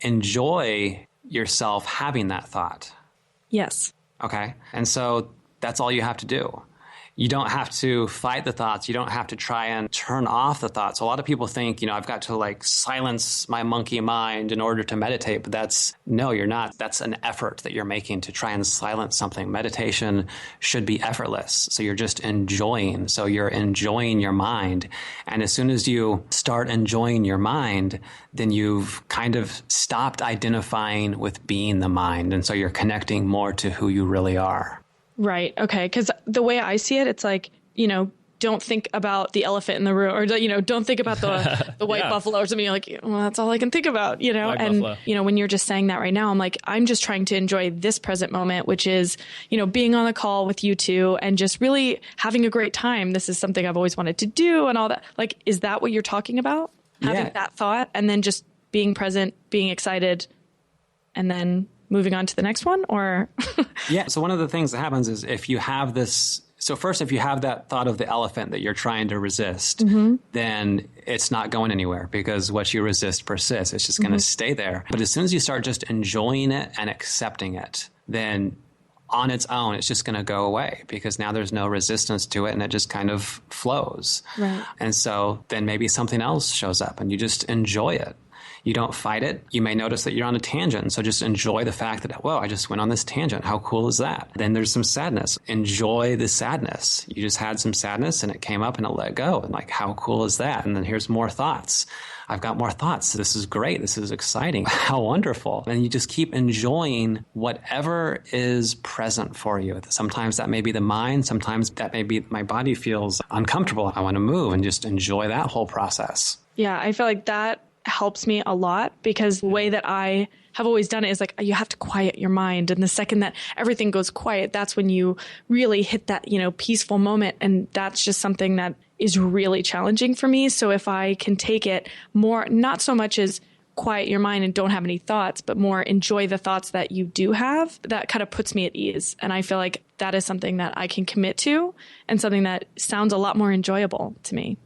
enjoy yourself having that thought? Yes. Okay. And so that's all you have to do. You don't have to fight the thoughts. You don't have to try and turn off the thoughts. A lot of people think, I've got to like silence my monkey mind in order to meditate. But no, you're not. That's an effort that you're making to try and silence something. Meditation should be effortless. So you're just enjoying. So you're enjoying your mind. And as soon as you start enjoying your mind, then you've kind of stopped identifying with being the mind. And so you're connecting more to who you really are. Right. Okay. Because the way I see it, it's like, don't think about the elephant in the room or, don't think about the white buffalo or something. You're like, well, that's all I can think about, White and, buffalo. When you're just saying that right now, I'm like, I'm just trying to enjoy this present moment, which is, being on the call with you two and just really having a great time. This is something I've always wanted to do and all that. Like, is that what you're talking about? Having that thought and then just being present, being excited, and then moving on to the next one, or? Yeah. So one of the things that happens is if you have this, so first, if you have that thought of the elephant that you're trying to resist, then it's not going anywhere because what you resist persists. It's just going to stay there. But as soon as you start just enjoying it and accepting it, then on its own, it's just going to go away because now there's no resistance to it and it just kind of flows. Right. And so then maybe something else shows up and you just enjoy it. You don't fight it. You may notice that you're on a tangent. So just enjoy the fact that, whoa, I just went on this tangent. How cool is that? Then there's some sadness. Enjoy the sadness. You just had some sadness and it came up and it let go. And like, how cool is that? And then here's more thoughts. I've got more thoughts. This is great. This is exciting. How wonderful. And you just keep enjoying whatever is present for you. Sometimes that may be the mind. Sometimes that may be my body feels uncomfortable. I want to move and just enjoy that whole process. Yeah, I feel like that helps me a lot because the way that I have always done it is like, you have to quiet your mind. And the second that everything goes quiet, that's when you really hit that, peaceful moment. And that's just something that is really challenging for me. So if I can take it more, not so much as quiet your mind and don't have any thoughts, but more enjoy the thoughts that you do have, that kind of puts me at ease. And I feel like that is something that I can commit to and something that sounds a lot more enjoyable to me.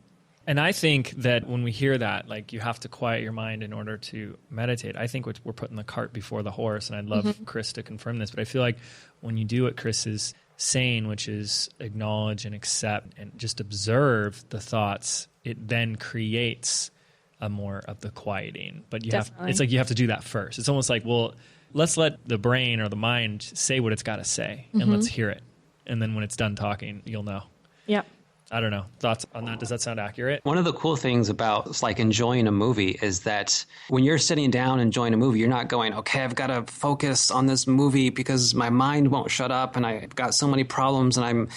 And I think that when we hear that, like you have to quiet your mind in order to meditate, I think we're putting the cart before the horse. And I'd love Chris to confirm this, but I feel like when you do what Chris is saying, which is acknowledge and accept and just observe the thoughts, it then creates a more of the quieting. But it's like you have to do that first. It's almost like, well, let's let the brain or the mind say what it's got to say and let's hear it. And then when it's done talking, you'll know. Yep. I don't know. Thoughts on that? Does that sound accurate? One of the cool things about like enjoying a movie is that when you're sitting down enjoying a movie, you're not going, okay, I've got to focus on this movie because my mind won't shut up and I've got so many problems and I'm,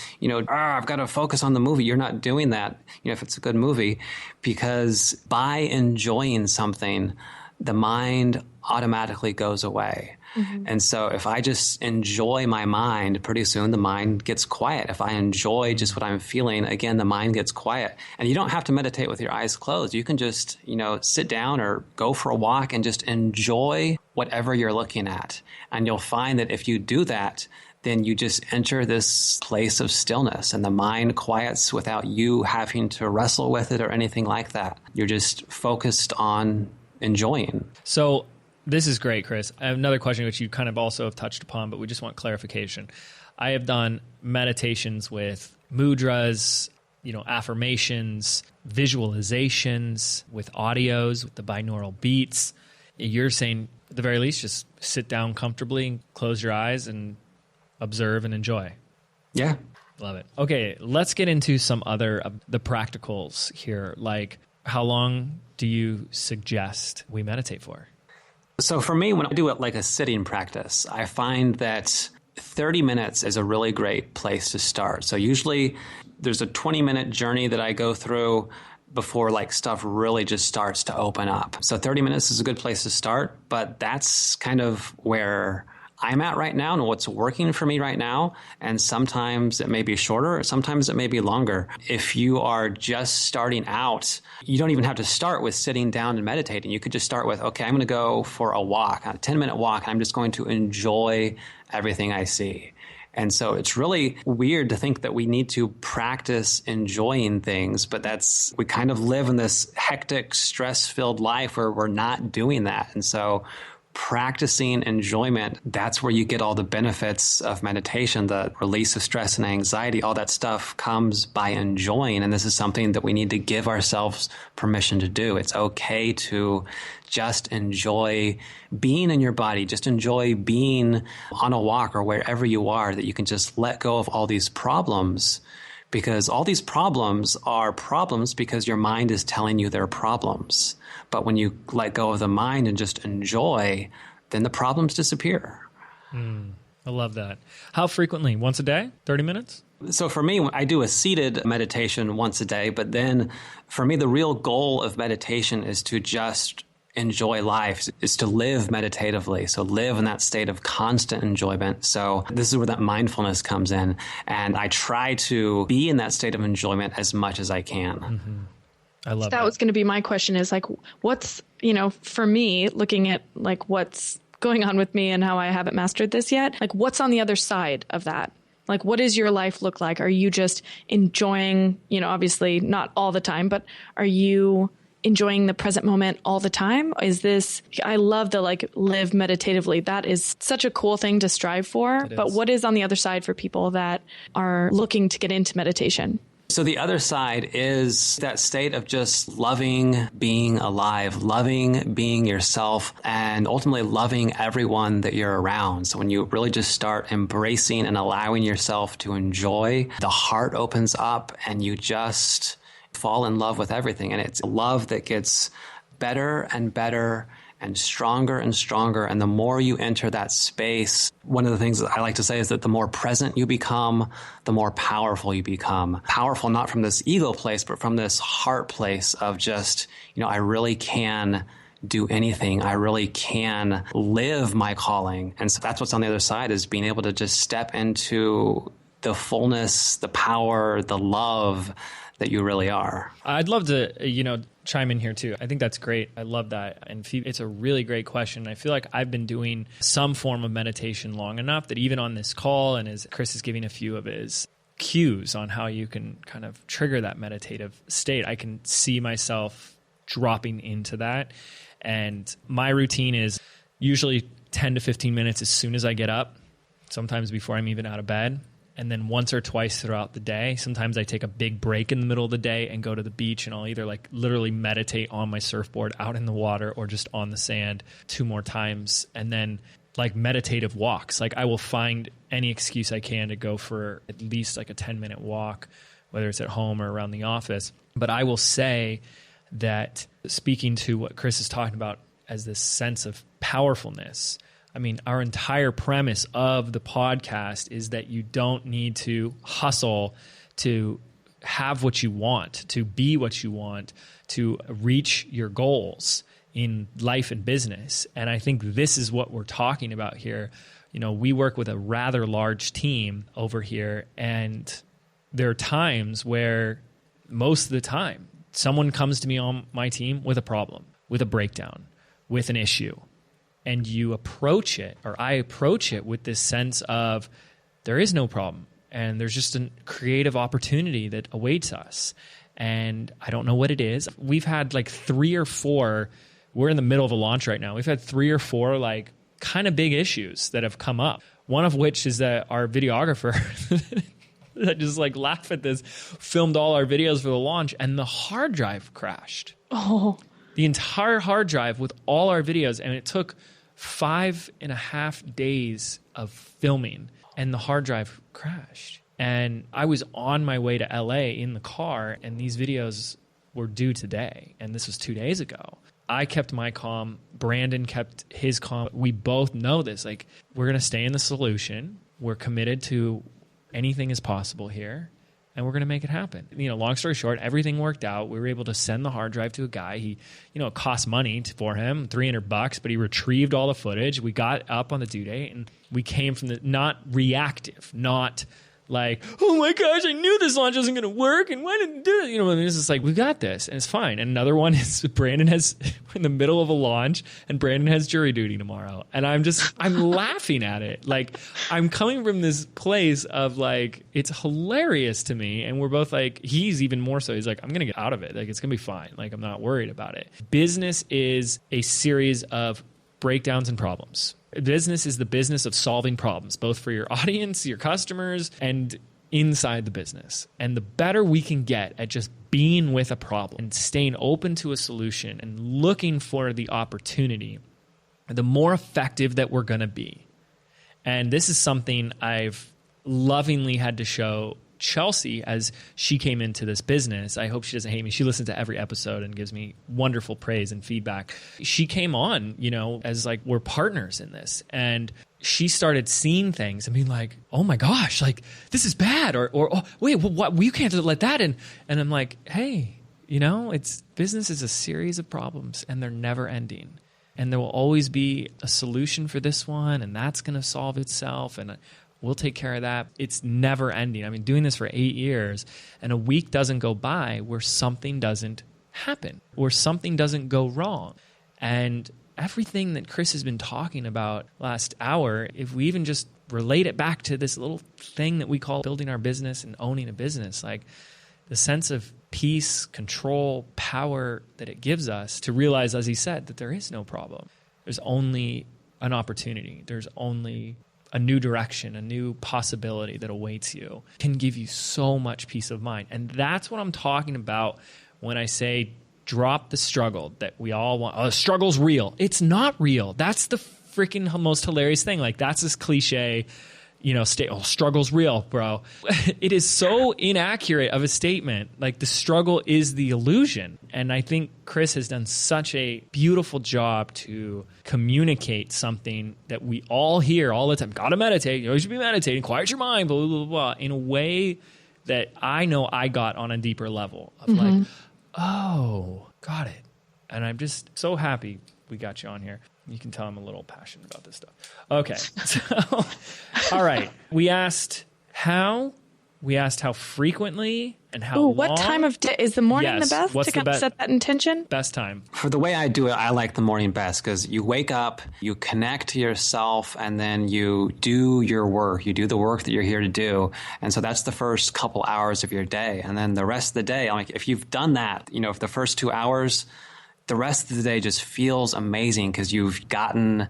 I've got to focus on the movie. You're not doing that, if it's a good movie, because by enjoying something, the mind automatically goes away. And so if I just enjoy my mind, pretty soon the mind gets quiet. If I enjoy just what I'm feeling, again, the mind gets quiet. And you don't have to meditate with your eyes closed. You can just, sit down or go for a walk and just enjoy whatever you're looking at. And you'll find that if you do that, then you just enter this place of stillness and the mind quiets without you having to wrestle with it or anything like that. You're just focused on enjoying. So this is great, Chris. I have another question which you kind of also have touched upon, but we just want clarification. I have done meditations with mudras, affirmations, visualizations, with audios, with the binaural beats. You're saying, at the very least, just sit down comfortably and close your eyes and observe and enjoy. Yeah. Love it. Okay, let's get into some other of the practicals here. Like, how long do you suggest we meditate for? So for me, when I do it like a sitting practice, I find that 30 minutes is a really great place to start. So usually there's a 20-minute journey that I go through before like stuff really just starts to open up. So 30 minutes is a good place to start, but that's kind of where I'm at right now and what's working for me right now. And sometimes it may be shorter, sometimes it may be longer. If you are just starting out, you don't even have to start with sitting down and meditating. You could just start with, okay, I'm going to go for a walk, a 10-minute walk, and I'm just going to enjoy everything I see. And so it's really weird to think that we need to practice enjoying things, but we kind of live in this hectic, stress-filled life where we're not doing that. And so practicing enjoyment, that's where you get all the benefits of meditation, the release of stress and anxiety, all that stuff comes by enjoying. And this is something that we need to give ourselves permission to do. It's okay to just enjoy being in your body, just enjoy being on a walk or wherever you are, that you can just let go of all these problems, because all these problems are problems because your mind is telling you they're problems. But when you let go of the mind and just enjoy, then the problems disappear. I love that. How frequently? Once a day? 30 minutes? So for me, I do a seated meditation once a day. But then for me, the real goal of meditation is to just enjoy life, is to live meditatively. So live in that state of constant enjoyment. So this is where that mindfulness comes in. And I try to be in that state of enjoyment as much as I can. Mm-hmm. I love that. That was going to be my question, is like, what's, for me, looking at like what's going on with me and how I haven't mastered this yet, like what's on the other side of that? Like, what does your life look like? Are you just enjoying, obviously not all the time, but are you enjoying the present moment all the time? I love the live meditatively. That is such a cool thing to strive for. But what is on the other side for people that are looking to get into meditation? So the other side is that state of just loving being alive, loving being yourself, and ultimately loving everyone that you're around. So when you really just start embracing and allowing yourself to enjoy, the heart opens up and you just fall in love with everything. And it's love that gets better and better and stronger and stronger. And the more you enter that space, one of the things that I like to say is that the more present you become, the more powerful you become. Powerful not from this ego place, but from this heart place of just, I really can do anything. I really can live my calling. And so that's what's on the other side, is being able to just step into the fullness, the power, the love that you really are. I'd love to, chime in here too. I think that's great. I love that. And Phoebe, it's a really great question. I feel like I've been doing some form of meditation long enough that even on this call, and as Chris is giving a few of his cues on how you can kind of trigger that meditative state, I can see myself dropping into that. And my routine is usually 10 to 15 minutes as soon as I get up, sometimes before I'm even out of bed. And then once or twice throughout the day. Sometimes I take a big break in the middle of the day and go to the beach, and I'll either literally meditate on my surfboard out in the water or just on the sand 2 more times. And then meditative walks. I will find any excuse I can to go for at least a 10-minute walk, whether it's at home or around the office. But I will say that, speaking to what Chris is talking about as this sense of powerfulness, I mean, our entire premise of the podcast is that you don't need to hustle to have what you want, to be what you want, to reach your goals in life and business. And I think this is what we're talking about here. We work with a rather large team over here, and there are times where, most of the time, someone comes to me on my team with a problem, with a breakdown, with an issue. and you approach it, or I approach it with this sense of there is no problem and there's just a creative opportunity that awaits us. And I don't know what it is. We've had like 3 or 4, we're in the middle of a launch right now. We've had 3 or 4 like kind of big issues that have come up. One of which is that our videographer, I just like laugh at this, filmed all our videos for the launch and the hard drive crashed. Oh. The entire hard drive with all our videos. And it took 5.5 days of filming and the hard drive crashed. And I was on my way to LA in the car and these videos were due today. And this was 2 days ago. I kept my calm. Brandon kept his calm. We both know this. Like, we're going to stay in the solution. We're committed to anything is possible here, and we're going to make it happen. You know, long story short, everything worked out. We were able to send the hard drive to a guy. He, you know, it cost money for him, $300, but he retrieved all the footage. We got up on the due date, and we came from the not reactive, not like, oh my gosh, I knew this launch wasn't going to work, and why didn't it do it? You know, and it's just like, we got this, and it's fine. And another one is Brandon has, we're in the middle of a launch, and Brandon has jury duty tomorrow. And I'm laughing at it. Like, I'm coming from this place of like, it's hilarious to me. And we're both like, he's even more so. He's like, I'm going to get out of it. Like, it's going to be fine. Like, I'm not worried about it. Business is a series of breakdowns and problems. Business is the business of solving problems, both for your audience, your customers, and inside the business. And the better we can get at just being with a problem and staying open to a solution and looking for the opportunity, the more effective that we're going to be. And this is something I've lovingly had to show Chelsea as she came into this business. I hope she doesn't hate me. She listens to every episode and gives me wonderful praise and feedback. She came on, you know, as like, we're partners in this. And she started seeing things and being like, oh my gosh, like this is bad. Or oh, wait, what? You can't let that in. And I'm like, hey, you know, business is a series of problems and they're never ending. And there will always be a solution for this one, and that's going to solve itself. And we'll take care of that. It's never ending. I mean, doing this for 8 years, and a week doesn't go by where something doesn't happen, where something doesn't go wrong. And everything that Chris has been talking about last hour, if we even just relate it back to this little thing that we call building our business and owning a business, like the sense of peace, control, power that it gives us to realize, as he said, that there is no problem. There's only an opportunity. There's only a new direction, a new possibility that awaits you, can give you so much peace of mind. And that's what I'm talking about when I say drop the struggle that we all want. Oh, the struggle's real. It's not real. That's the freaking most hilarious thing. Like, that's this cliche, you know, struggle's real, bro. It is so inaccurate of a statement. Like, the struggle is the illusion. And I think Chris has done such a beautiful job to communicate something that we all hear all the time. Gotta meditate. You always should be meditating. Quiet your mind, blah, blah, blah, blah. In a way that I know I got on a deeper level of like, oh, got it. And I'm just so happy we got you on here. You can tell I'm a little passionate about this stuff. Okay. So, all right. We asked how frequently, and how long. What time of day? Is the morning the best to kind of set that intention? Best time. For the way I do it, I like the morning best because you wake up, you connect to yourself, and then you do your work. You do the work that you're here to do. And so that's the first couple hours of your day. And then the rest of the day, like if you've done that, you know, for the first 2 hours, the rest of the day just feels amazing because you've gotten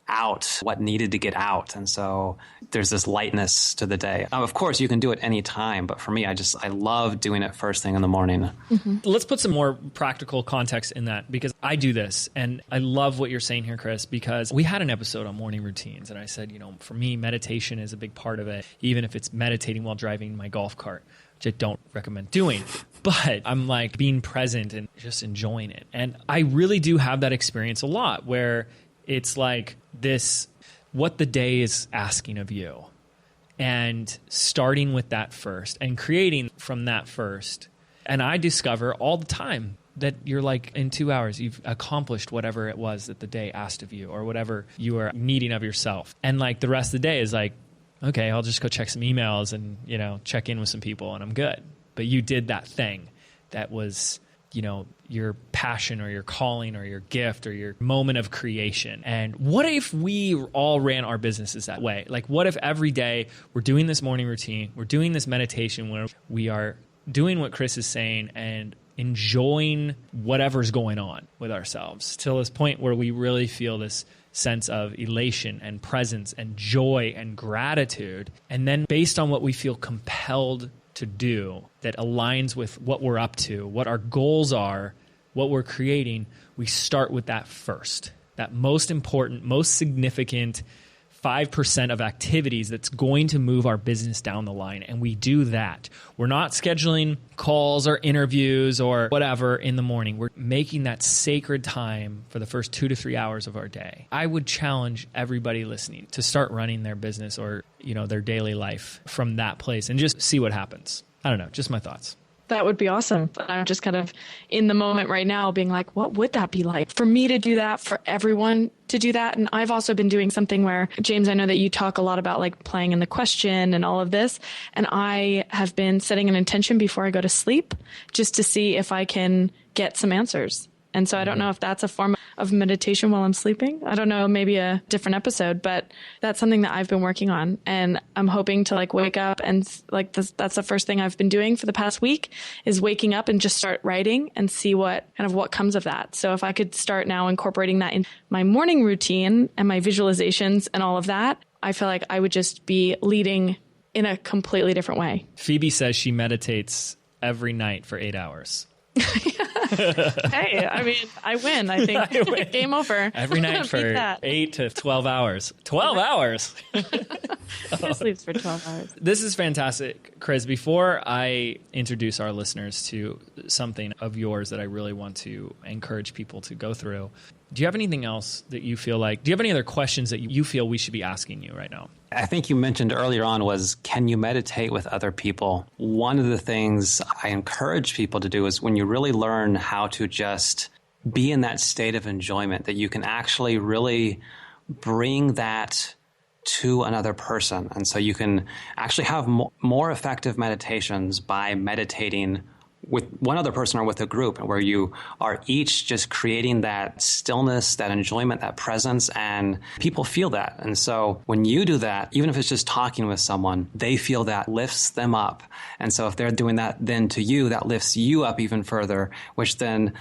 out what needed to get out. And so there's this lightness to the day. Of course, you can do it any time, but for me, I love doing it first thing in the morning. Mm-hmm. Let's put some more practical context in that, because I do this, and I love what you're saying here, Chris, because we had an episode on morning routines, and I said, you know, for me, meditation is a big part of it, even if it's meditating while driving my golf cart, which I don't recommend doing. But I'm like being present and just enjoying it. And I really do have that experience a lot where it's like this, what the day is asking of you, and starting with that first and creating from that first. And I discover all the time that you're like, in 2 hours, you've accomplished whatever it was that the day asked of you, or whatever you are needing of yourself. And like the rest of the day is like, okay, I'll just go check some emails and, you know, check in with some people and I'm good. But you did that thing that was your passion or your calling or your gift or your moment of creation. And what if we all ran our businesses that way? Like, what if every day we're doing this morning routine, we're doing this meditation where we are doing what Chris is saying and enjoying whatever's going on with ourselves till this point where we really feel this sense of elation and presence and joy and gratitude. And then based on what we feel compelled to do that aligns with what we're up to, what our goals are, what we're creating, we start with that first, that most important, most significant 5% of activities that's going to move our business down the line. And we do that. We're not scheduling calls or interviews or whatever in the morning. We're making that sacred time for the first 2 to 3 hours of our day. I would challenge everybody listening to start running their business or, their daily life from that place and just see what happens. I don't know, just my thoughts. That would be awesome. I'm just kind of in the moment right now being like, what would that be like for me to do that, for everyone to do that? And I've also been doing something where, James, I know that you talk a lot about like playing in the question and all of this. And I have been setting an intention before I go to sleep just to see if I can get some answers. And so I don't know if that's a form of meditation while I'm sleeping. I don't know, maybe a different episode, but that's something that I've been working on. And I'm hoping to like wake up and like that's the first thing I've been doing for the past week is waking up and just start writing and see what comes of that. So if I could start now incorporating that in my morning routine and my visualizations and all of that, I feel like I would just be leading in a completely different way. Phoebe says she meditates every night for 8 hours. Hey, I mean, I win. I think I win. Game over. Every night for 8 to 12 hours. 12 hours? Who sleeps for 12 hours? This is fantastic. Chris, before I introduce our listeners to something of yours that I really want to encourage people to go through, do you have anything else that you feel like, do you have any other questions that you feel we should be asking you right now? I think you mentioned earlier on was, can you meditate with other people? One of the things I encourage people to do is when you really learn how to just be in that state of enjoyment, that you can actually really bring that to another person. And so you can actually have more effective meditations by meditating with one other person or with a group, where you are each just creating that stillness, that enjoyment, that presence, and people feel that. And so when you do that, even if it's just talking with someone, they feel that lifts them up. And so if they're doing that then to you, that lifts you up even further, which then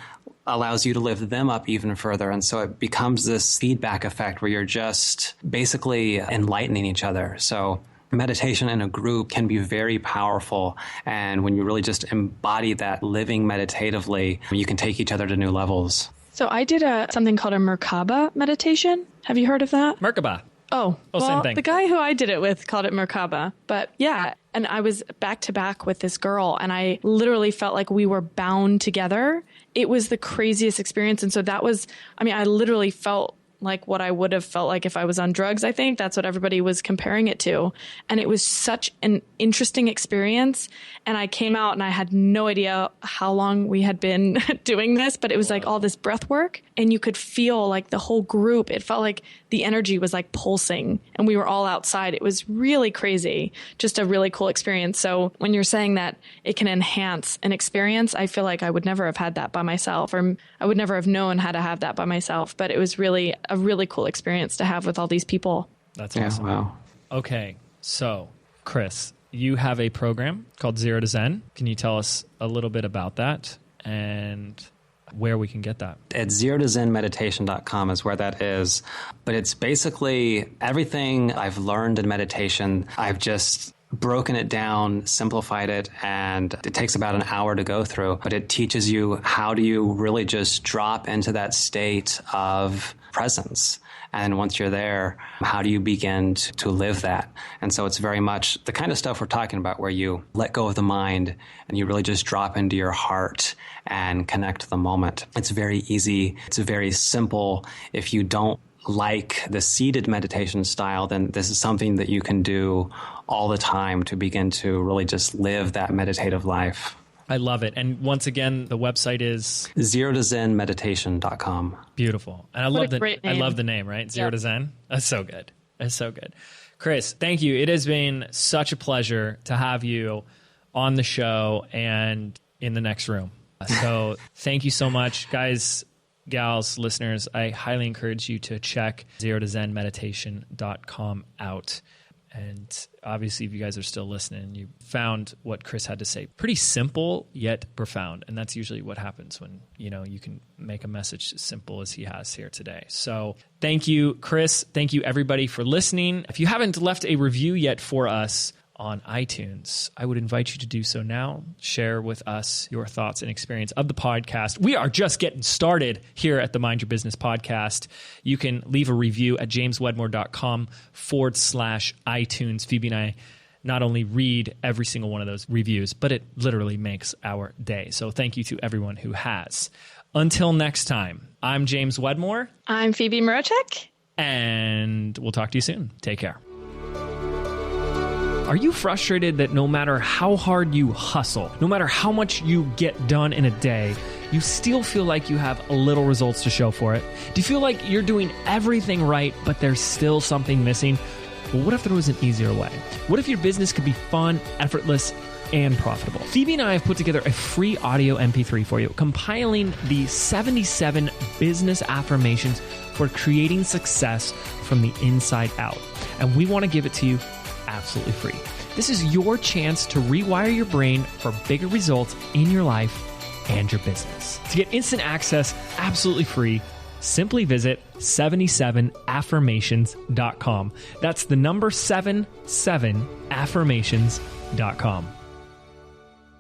allows you to lift them up even further. And so it becomes this feedback effect where you're just basically enlightening each other. So meditation in a group can be very powerful. And when you really just embody that living meditatively, you can take each other to new levels. So I did something called a Merkaba meditation. Have you heard of that? Merkaba. Oh, well, same thing. The guy who I did it with called it Merkaba. But yeah, and I was back to back with this girl, and I literally felt like we were bound together. It was the craziest experience. And so that was, I literally felt like what I would have felt like if I was on drugs. I think that's what everybody was comparing it to. And it was such an interesting experience. And I came out and I had no idea how long we had been doing this, but it was like all this breath work, and you could feel like the whole group. It felt like the energy was like pulsing, and we were all outside. It was really crazy, just a really cool experience. So when you're saying that it can enhance an experience, I feel like I would never have had that by myself, or I would never have known how to have that by myself. But it was really a really cool experience to have with all these people. That's awesome. Yeah, wow. Okay, so Chris, you have a program called Zero to Zen. Can you tell us a little bit about that and where we can get that? At zerotozenmeditation.com is where that is. But it's basically everything I've learned in meditation. I've just broken it down, simplified it, and it takes about an hour to go through. But it teaches you how do you really just drop into that state of presence. And once you're there, how do you begin to live that? And so it's very much the kind of stuff we're talking about, where you let go of the mind and you really just drop into your heart and connect to the moment. It's very easy. It's very simple. If you don't like the seated meditation style, then this is something that you can do all the time to begin to really just live that meditative life. I love it. And once again, the website is zerotozenmeditation.com. Beautiful. And I love the name, right? Zero to Zen. That's so good. That's so good. Chris, thank you. It has been such a pleasure to have you on the show and in the next room. So thank you so much, guys, gals, listeners. I highly encourage you to check zerotozenmeditation.com out. And obviously, if you guys are still listening, you found what Chris had to say. Pretty simple, yet profound. And that's usually what happens when, you can make a message as simple as he has here today. So thank you, Chris. Thank you, everybody, for listening. If you haven't left a review yet for us on iTunes, I would invite you to do so now. Share with us your thoughts and experience of the podcast. We are just getting started here at the Mind Your Business podcast. You can leave a review at jameswedmore.com/iTunes. Phoebe and I not only read every single one of those reviews, but it literally makes our day. So thank you to everyone who has. Until next time, I'm James Wedmore. I'm Phoebe Mroczek. And we'll talk to you soon. Take care. Are you frustrated that no matter how hard you hustle, no matter how much you get done in a day, you still feel like you have little results to show for it? Do you feel like you're doing everything right, but there's still something missing? Well, what if there was an easier way? What if your business could be fun, effortless, and profitable? Phoebe and I have put together a free audio MP3 for you, compiling the 77 business affirmations for creating success from the inside out. And we want to give it to you absolutely free. This is your chance to rewire your brain for bigger results in your life and your business. To get instant access absolutely free, simply visit 77affirmations.com. That's the number 77affirmations.com.